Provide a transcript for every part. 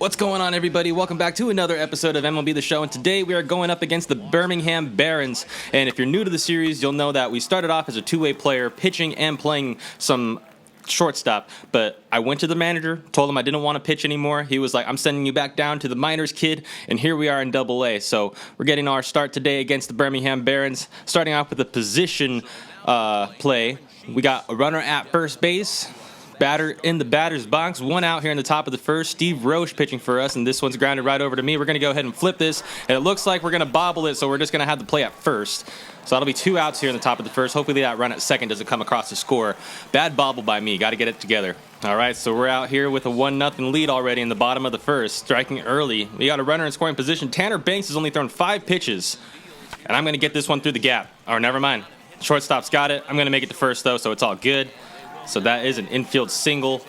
What's going on, everybody? Welcome back to another episode of MLB The Show, and today we are going up against the Birmingham Barons. And if you're new to the series, you'll know that we started off as a two-way player, pitching and playing some shortstop, but I went to the manager, told him I didn't want to pitch anymore. He was like, I'm sending you back down to the minors, kid, and here we are in Double-A. So we're getting our start today against the Birmingham Barons, starting off with a position play. We got a runner at first base. Batter in the batter's box, one out here in the top of the first. Steve Roche pitching for us, and this one's grounded right over to me. We're going to go ahead and flip this, and it looks like we're going to bobble it, so we're just going to have the play at first. So that'll be two outs here in the top of the first. Hopefully that run at second doesn't come across the score. Bad bobble by me. Got to get it together. All right, so we're out here with a 1-0 lead already in the bottom of the first, striking early. We got a runner in scoring position. Tanner Banks has only thrown 5 pitches, and I'm going to get this one through the gap. Or never mind. Shortstop's got it. I'm going to make it to first, though, so it's all good. So that is an infield single.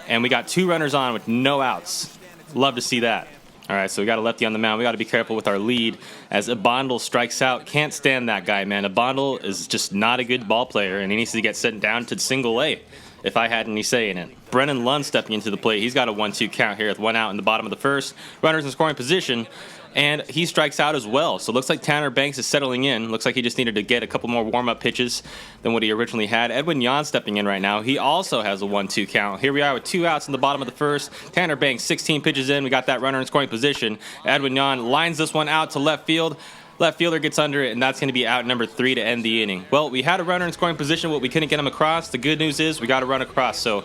And we got 2 runners on with no outs. Love to see that. All right, so we got a lefty on the mound. We got to be careful with our lead as Ibandel strikes out. Can't stand that guy, man. Ibandel is just not a good ball player, and he needs to get sent down to single A if I had any say in it. Brennan Lund stepping into the plate. He's got a 1-2 count here with 1 out in the bottom of the first. Runners in scoring position, and he strikes out as well. So it looks like Tanner Banks is settling in. Looks like he just needed to get a couple more warm-up pitches than what he originally had. Edwin Yan stepping in right now. He also has a 1-2 count. Here we are with 2 outs in the bottom of the first. Tanner Banks, 16 pitches in. We got that runner in scoring position. Edwin Yan lines this one out to left field. Left fielder gets under it, and that's going to be out number 3 to end the inning. Well, we had a runner in scoring position, but we couldn't get him across. The good news is we got to run across, so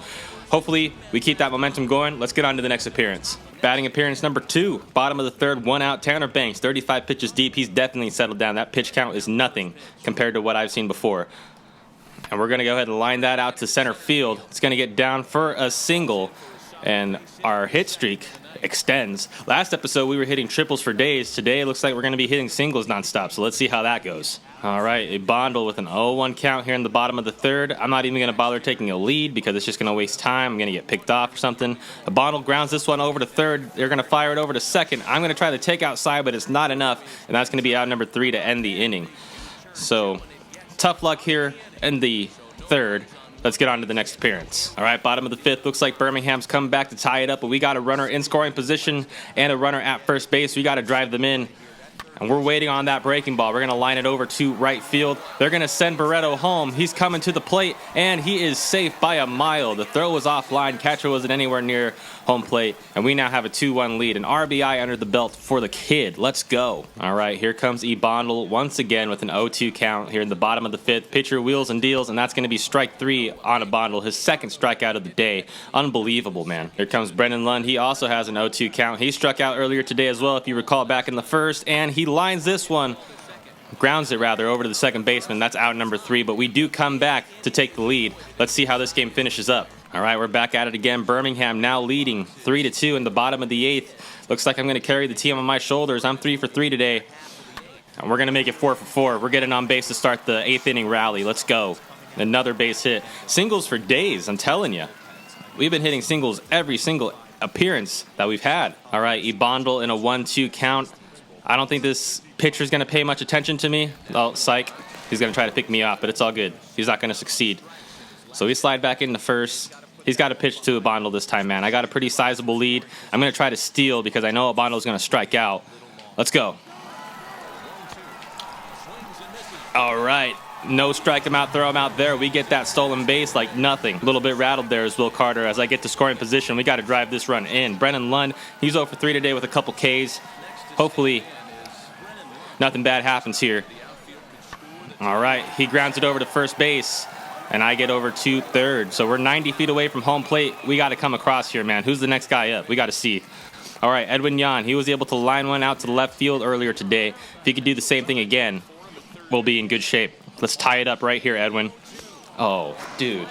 hopefully we keep that momentum going. Let's get on to the next appearance. Batting appearance number 2, bottom of the third, 1 out. Tanner Banks, 35 pitches deep. He's definitely settled down. That pitch count is nothing compared to what I've seen before. And we're going to go ahead and line that out to center field. It's going to get down for a single, and our hit streak extends. Last episode, we were hitting triples for days. Today, it looks like we're going to be hitting singles nonstop, so let's see how that goes. All right, a Ibandel with an 0-1 count here in the bottom of the third. I'm not even going to bother taking a lead because it's just going to waste time. I'm going to get picked off or something. Ibandel grounds this one over to third. They're going to fire it over to second. I'm going to try to take outside, but it's not enough, and that's going to be out number 3 to end the inning. So, tough luck here in the third. Let's get on to the next appearance. All right, bottom of the fifth. Looks like Birmingham's come back to tie it up, but we got a runner in scoring position and a runner at first base. We got to drive them in. And we're waiting on that breaking ball. We're going to line it over to right field. They're going to send Barreto home. He's coming to the plate, and he is safe by a mile. The throw was offline. Catcher wasn't anywhere near home plate. And we now have a 2-1 lead. An RBI under the belt for the kid. Let's go. All right, here comes Ibandel once again with an 0-2 count here in the bottom of the fifth. Pitcher wheels and deals, and that's going to be strike 3 on Ibandel, his second strikeout of the day. Unbelievable, man. Here comes Brennan Lund. He also has an 0-2 count. He struck out earlier today as well, if you recall, back in the first, and he lines this one, grounds it rather, over to the second baseman. That's out number 3, but we do come back to take the lead. Let's see how this game finishes up. All right, we're back at it again. Birmingham now leading 3-2 in the bottom of the 8th. Looks like I'm going to carry the team on my shoulders. I'm 3 for 3 today, and we're going to make it 4 for 4. We're getting on base to start the 8th inning rally. Let's go. Another base hit. Singles for days, I'm telling you. We've been hitting singles every single appearance that we've had. All right, Ibandel in a 1-2 count. I don't think this pitcher's going to pay much attention to me. Oh, psych. He's going to try to pick me off, but it's all good. He's not going to succeed. So we slide back into first. He's got to pitch to Ibandel this time, man. I got a pretty sizable lead. I'm going to try to steal because I know Ibandel's going to strike out. Let's go. All right. No strike him out, throw him out there. We get that stolen base like nothing. A little bit rattled there as Will Carter. As I get to scoring position, we got to drive this run in. Brennan Lund, he's 0 for 3 today with a couple Ks. Hopefully, nothing bad happens here. All right, he grounds it over to first base, and I get over to third. So we're 90 feet away from home plate. We got to come across here, man. Who's the next guy up? We got to see. All right, Edwin Yan, he was able to line one out to the left field earlier today. If he could do the same thing again, we'll be in good shape. Let's tie it up right here, Edwin. Oh, dude.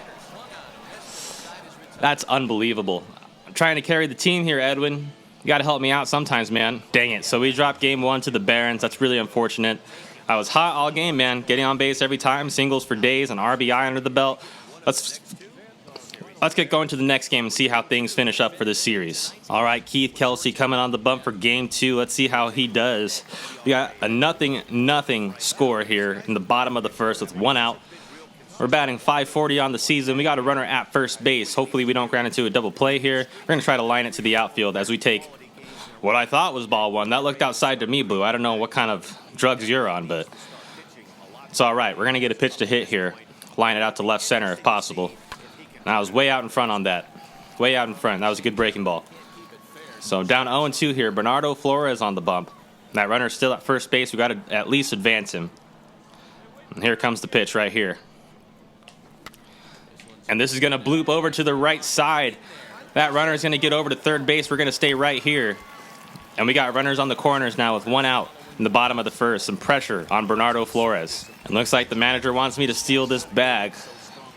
That's unbelievable. I'm trying to carry the team here, Edwin. You got to help me out sometimes, man. Dang it. So we dropped game 1 to the Barons. That's really unfortunate. I was hot all game, man. Getting on base every time. Singles for days. An RBI under the belt. Let's get going to the next game and see how things finish up for this series. All right, Keith Kelsey coming on the bump for game 2. Let's see how he does. We got a nothing score here in the bottom of the first with 1 out. We're batting .540 on the season. We got a runner at first base. Hopefully we don't ground into a double play here. We're going to try to line it to the outfield as we take what I thought was ball one. That looked outside to me, Boo. I don't know what kind of drugs you're on, but it's all right. We're going to get a pitch to hit here. Line it out to left center if possible. And I was way out in front on that. Way out in front. That was a good breaking ball. So down 0-2 here. Bernardo Flores on the bump. That runner's still at first base. We got to at least advance him. And here comes the pitch right here. And this is going to bloop over to the right side. That runner is going to get over to third base. We're going to stay right here. And we got runners on the corners now with one out in the bottom of the first. Some pressure on Bernardo Flores. It looks like the manager wants me to steal this bag.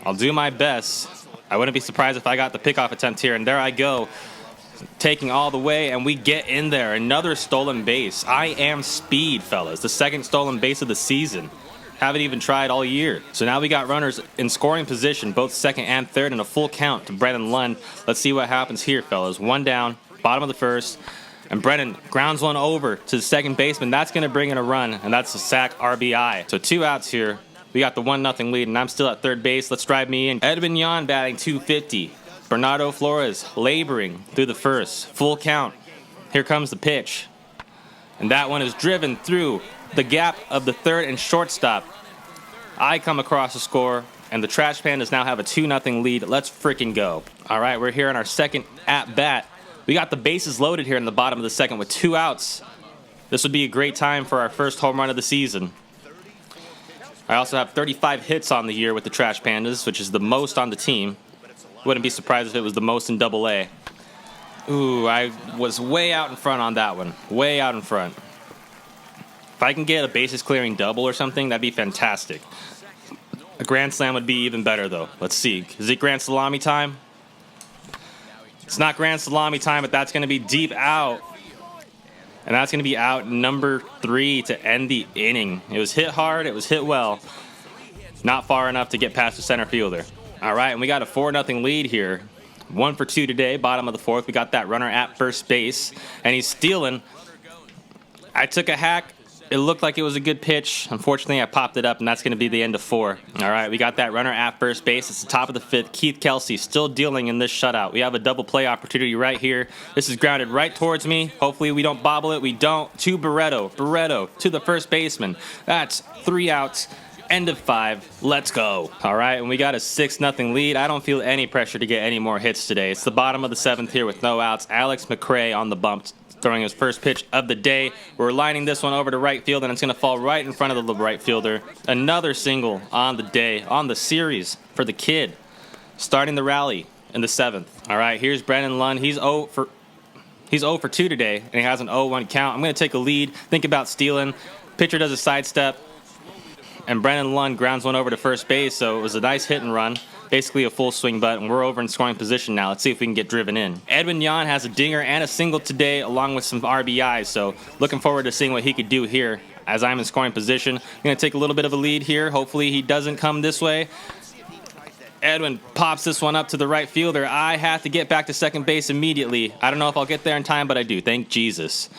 I'll do my best. I wouldn't be surprised if I got the pickoff attempt here. And there I go. Taking all the way, and we get in there. Another stolen base. I am speed, fellas. The second stolen base of the season. Haven't even tried all year. So now we got runners in scoring position, both second and third, and a full count to Brennan Lund. Let's see what happens here, fellas. One down, bottom of the first, and Brennan grounds one over to the second baseman. That's going to bring in a run, and that's a sac RBI. So 2 outs here. We got the 1-0 lead, and I'm still at third base. Let's drive me in. Edwin Yan batting .250. Bernardo Flores laboring through the first. Full count. Here comes the pitch. And that one is driven through the gap of the third and shortstop. I come across the score, and the Trash Pandas now have a 2-0 lead. Let's freaking go. All right, we're here in our second at-bat. We got the bases loaded here in the bottom of the second with 2 outs. This would be a great time for our first home run of the season. I also have 35 hits on the year with the Trash Pandas, which is the most on the team. Wouldn't be surprised if it was the most in Double-A. Ooh, I was way out in front on that one. Way out in front. If I can get a bases clearing double or something, that'd be fantastic. A grand slam would be even better, though. Let's see. Is it grand salami time? It's not grand salami time, but that's going to be deep out. And that's going to be out number 3 to end the inning. It was hit hard. It was hit well. Not far enough to get past the center fielder. All right, and we got a 4-0 lead here. 1 for 2 today, bottom of the fourth. We got that runner at first base, and he's stealing. I took a hack. It looked like it was a good pitch. Unfortunately, I popped it up, and that's going to be the end of 4. All right, we got that runner at first base. It's the top of the 5th. Keith Kelsey still dealing in this shutout. We have a double play opportunity right here. This is grounded right towards me. Hopefully, we don't bobble it. We don't. To Barreto. Barreto to the first baseman. That's 3 outs. End of 5. Let's go. All right, and we got a 6-0 lead. I don't feel any pressure to get any more hits today. It's the bottom of the 7th here with no outs. Alex McRae on the bump, throwing his first pitch of the day. We're lining this one over to right field, and it's going to fall right in front of the right fielder. Another single on the day, on the series for the kid, starting the rally in the 7th. All right, here's Brennan Lund. He's 0 for 2 today, and he has an 0-1 count. I'm going to take a lead, think about stealing. Pitcher does a sidestep, and Brennan Lund grounds one over to first base, so it was a nice hit and run. Basically a full swing butt, and we're over in scoring position now. Let's see if we can get driven in. Edwin Yan has a dinger and a single today, along with some RBIs, so looking forward to seeing what he could do here as I'm in scoring position. I'm going to take a little bit of a lead here. Hopefully he doesn't come this way. Edwin pops this one up to the right fielder. I have to get back to second base immediately. I don't know if I'll get there in time, but I do. Thank Jesus.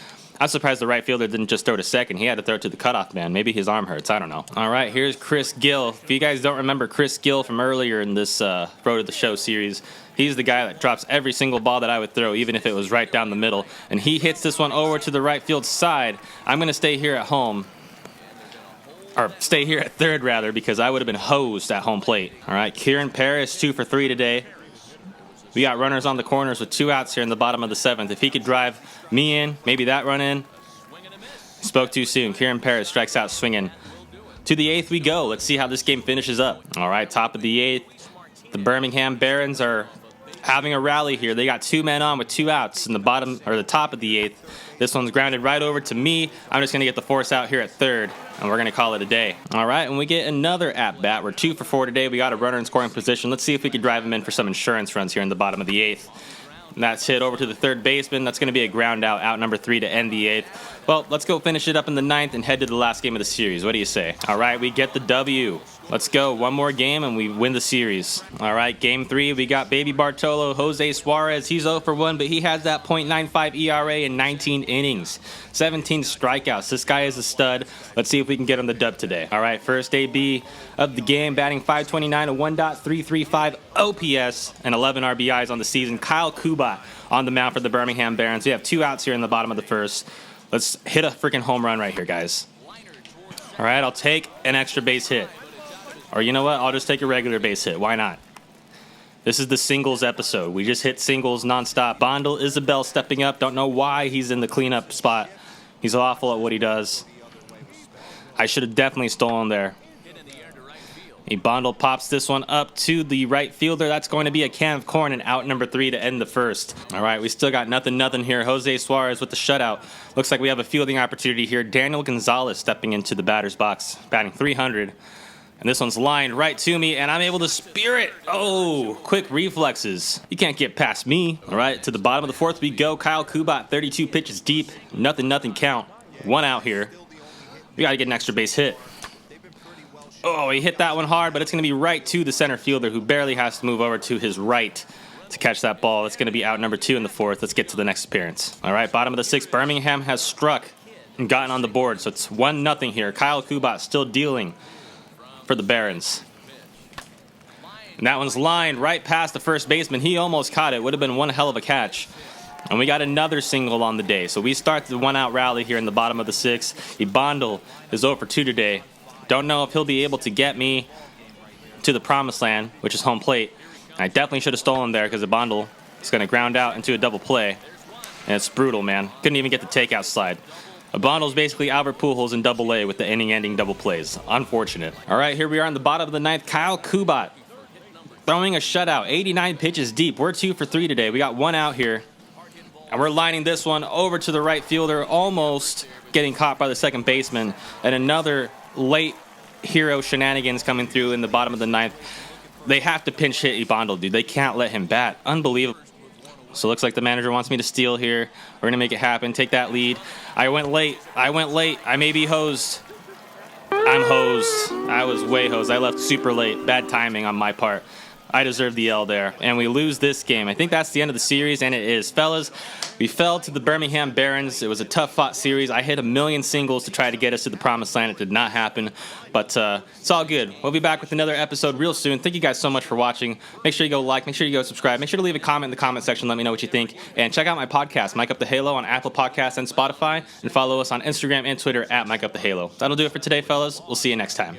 I'm surprised the right fielder didn't just throw to second. He had to throw it to the cutoff man. Maybe his arm hurts. I don't know. All right, here's Chris Gill. If you guys don't remember Chris Gill from earlier in this Road to the Show series, he's the guy that drops every single ball that I would throw, even if it was right down the middle. And he hits this one over to the right field side. I'm going to stay here at home. Or stay here at third, rather, because I would have been hosed at home plate. All right, Kieran Paris, 2 for 3 today. We got runners on the corners with 2 outs here in the bottom of the 7th. If he could drive me in, maybe that run in. Spoke too soon. Kieran Paris strikes out swinging. To the 8th we go. Let's see how this game finishes up. All right, top of the 8th. The Birmingham Barons are having a rally here. They got 2 men on with 2 outs in the bottom or the top of the 8th. This one's grounded right over to me. I'm just going to get the force out here at third, and we're going to call it a day. All right, and we get another at-bat. We're 2 for 4 today. We got a runner in scoring position. Let's see if we can drive him in for some insurance runs here in the bottom of the 8th. And that's hit over to the third baseman. That's going to be a ground out number 3 to end the 8th. Well, let's go finish it up in the 9th and head to the last game of the series. What do you say? All right, we get the W. Let's go. One more game and we win the series. All right, game 3, we got Baby Bartolo, Jose Suarez. He's 0 for 1, but he has that .95 ERA in 19 innings, 17 strikeouts. This guy is a stud. Let's see if we can get him the dub today. All right, first AB of the game, batting .529, a 1.335 OPS, and 11 RBIs on the season. Kyle Kubat on the mound for the Birmingham Barons. We have 2 outs here in the bottom of the first. Let's hit a freaking home run right here, guys. All right, I'll take an extra base hit. Or you know what? I'll just take a regular base hit. Why not? This is the singles episode. We just hit singles nonstop. Bondel Isabel stepping up. Don't know why he's in the cleanup spot. He's awful at what he does. I should have definitely stolen there. Bondel pops this one up to the right fielder. That's going to be a can of corn and out number 3 to end the first. All right, we still got nothing here. Jose Suarez with the shutout. Looks like we have a fielding opportunity here. Daniel Gonzalez stepping into the batter's box, batting .300. And this one's lined right to me, and I'm able to spear it. Oh, quick reflexes. You can't get past me. All right, to the bottom of the 4th we go. Kyle Kubat, 32 pitches deep. Nothing count. 1 out here. We got to get an extra base hit. Oh, he hit that one hard, but it's going to be right to the center fielder, who barely has to move over to his right to catch that ball. It's going to be out number 2 in the 4th. Let's get to the next appearance. All right, bottom of the 6th, Birmingham has struck and gotten on the board, so it's 1-0 here. Kyle Kubat still dealing for the Barons. And that one's lined right past the first baseman. He almost caught it. Would have been one hell of a catch. And we got another single on the day. So we start the 1-out rally here in the bottom of the 6th. Bondel is 0 for 2 today. Don't know if he'll be able to get me to the promised land, which is home plate. I definitely should have stolen there because Bondel is going to ground out into a double play. And it's brutal, man. Couldn't even get the takeout slide. Bondel's basically Albert Pujols in Double-A with the inning-ending double plays. Unfortunate. All right, here we are in the bottom of the 9th. Kyle Kubat throwing a shutout. 89 pitches deep. We're 2 for 3 today. We got 1 out here. And we're lining this one over to the right fielder, almost getting caught by the second baseman. And another late hero shenanigans coming through in the bottom of the 9th. They have to pinch hit Bondel, dude. They can't let him bat. Unbelievable. So it looks like the manager wants me to steal here. We're going to make it happen. Take that lead. I went late. I may be hosed. I'm hosed. I was way hosed. I left super late. Bad timing on my part. I deserve the L there. And we lose this game. I think that's the end of the series, and it is. Fellas, we fell to the Birmingham Barons. It was a tough-fought series. I hit a million singles to try to get us to the promised land. It did not happen, but it's all good. We'll be back with another episode real soon. Thank you guys so much for watching. Make sure you go like. Make sure you go subscribe. Make sure to leave a comment in the comment section. Let me know what you think. And check out my podcast, Mike Up the Halo, on Apple Podcasts and Spotify. And follow us on Instagram and Twitter at Mike Up the Halo. That'll do it for today, fellas. We'll see you next time.